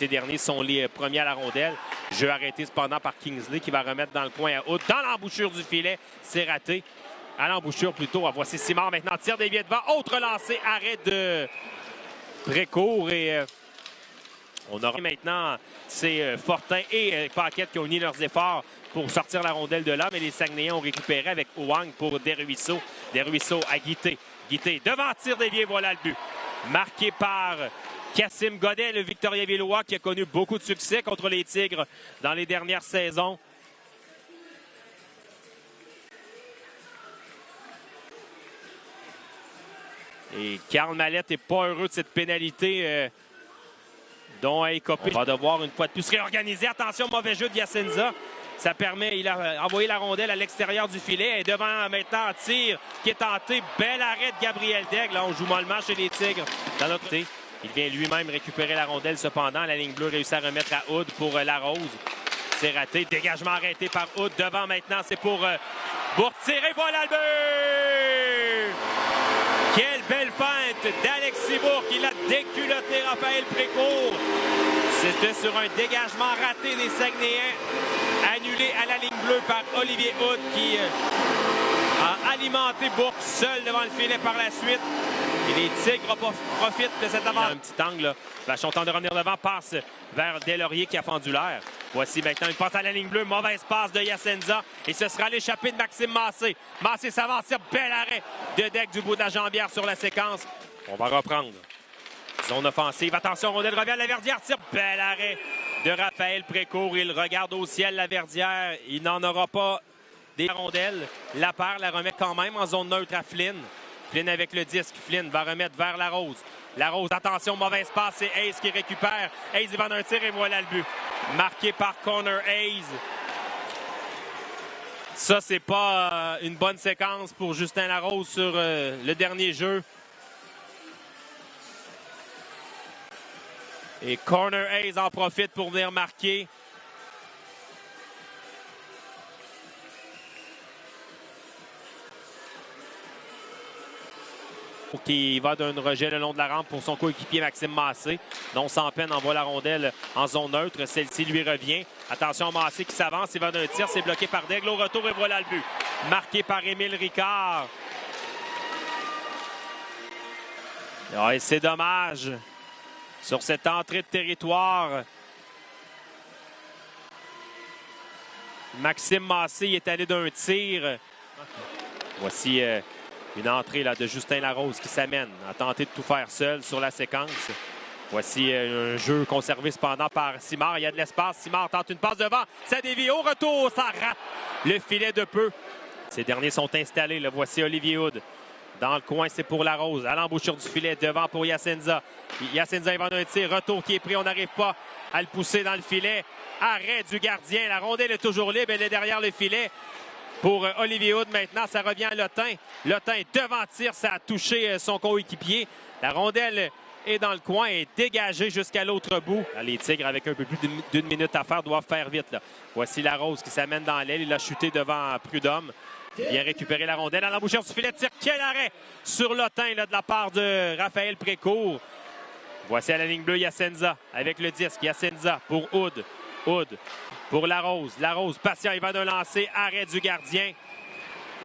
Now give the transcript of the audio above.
Ces derniers sont les premiers à la rondelle. Jeu arrêté cependant par Kingsley qui va remettre dans le coin à Hood. Dans l'embouchure du filet, c'est raté. À l'embouchure plutôt. Voici Simard maintenant. Tire dévié devant. Autre lancé. Arrêt de Précourt. Et on aura maintenant c'est Fortin et Paquette qui ont uni leurs efforts pour sortir la rondelle de là. Mais les Saguenayens ont récupéré avec Ouang pour Desruisseaux. Desruisseaux à Guité. Guité devant tir dévié. Voilà le but. Marqué par Cassim Godet, le Victoriavillois qui a connu beaucoup de succès contre les Tigres dans les dernières saisons. Et Karl Mallette n'est pas heureux de cette pénalité dont a écopé. On va devoir une fois de plus réorganiser. Attention, mauvais jeu de Yacenza. Ça permet, il a envoyé la rondelle à l'extérieur du filet. Et devant maintenant un tir qui est tenté. Bel arrêt de Gabriel Daigle. Là, on joue mollement chez les Tigres dans notre côté. Il vient lui-même récupérer la rondelle. Cependant, la ligne bleue réussit à remettre à Hood pour Larose. C'est raté. Dégagement arrêté par Hood. Devant maintenant, c'est pour tirer. Voilà le but! Quelle belle feinte d'Alexis Bourque. Il a déculotté Raphaël Précourt. C'était sur un dégagement raté des Saguenayens. Annulé à la ligne bleue par Olivier Hood qui a alimenté Bourque seul devant le filet par la suite. Et les Tigres profitent de cet avantage. Un petit angle, là. Vachon tente de revenir devant, passe vers Deslauriers qui a fendu l'air. Voici maintenant une passe à la ligne bleue, mauvaise passe de Yacenza. Et ce sera l'échappée de Maxime Massé. Massé s'avance, bel arrêt de Deck du bout de la jambière sur la séquence. On va reprendre. Zone offensive, attention, rondelle revient à la Verdière, tire, bel arrêt de Raphaël Précourt. Il regarde au ciel la Verdière, il n'en aura pas des rondelles. La paire la remet quand même en zone neutre à Flynn. Flynn avec le disque. Flynn va remettre vers Larose. Larose, attention, mauvaise passe. C'est Hayes qui récupère. Hayes, il va d'un tir et voilà le but. Marqué par Connor Hayes. Ça, c'est pas une bonne séquence pour Justin Larose sur le dernier jeu. Et Connor Hayes en profite pour venir marquer. Qui va d'un rejet le long de la rampe pour son coéquipier Maxime Massé. Donc, sans peine, envoie la rondelle en zone neutre. Celle-ci lui revient. Attention, Massé qui s'avance. Il va d'un tir. C'est bloqué par Daigle. Au retour, et voilà le but. Marqué par Émile Ricard. Et c'est dommage. Sur cette entrée de territoire, Maxime Massé est allé d'un tir. Voici une entrée là, de Justin Larose qui s'amène à tenter de tout faire seul sur la séquence. Voici un jeu conservé cependant par Simard. Il y a de l'espace. Simard tente une passe devant. Ça dévie au retour. Ça rate le filet de peu. Ces derniers sont installés. Là. Voici Olivier Hood. Dans le coin, c'est pour Larose. À l'embouchure du filet, devant pour Yacenza. Yacenza, il va d'un tir. Retour qui est pris. On n'arrive pas à le pousser dans le filet. Arrêt du gardien. La rondelle est toujours libre. Elle est derrière le filet. Pour Olivier Hood, maintenant, ça revient à Lotin. Lotin, devant tir, ça a touché son coéquipier. La rondelle est dans le coin et dégagée jusqu'à l'autre bout. Les Tigres, avec un peu plus d'une minute à faire, doivent faire vite. Là. Voici Larose qui s'amène dans l'aile. Il a chuté devant Prudhomme. Il vient récupérer la rondelle à l'embouchure du filet. Tire, quel arrêt sur Lotin là, de la part de Raphaël Précourt. Voici à la ligne bleue Yacenza avec le disque. Yacenza pour Hood. Hood pour Larose. Larose, patient, il va d'un lancer. Arrêt du gardien.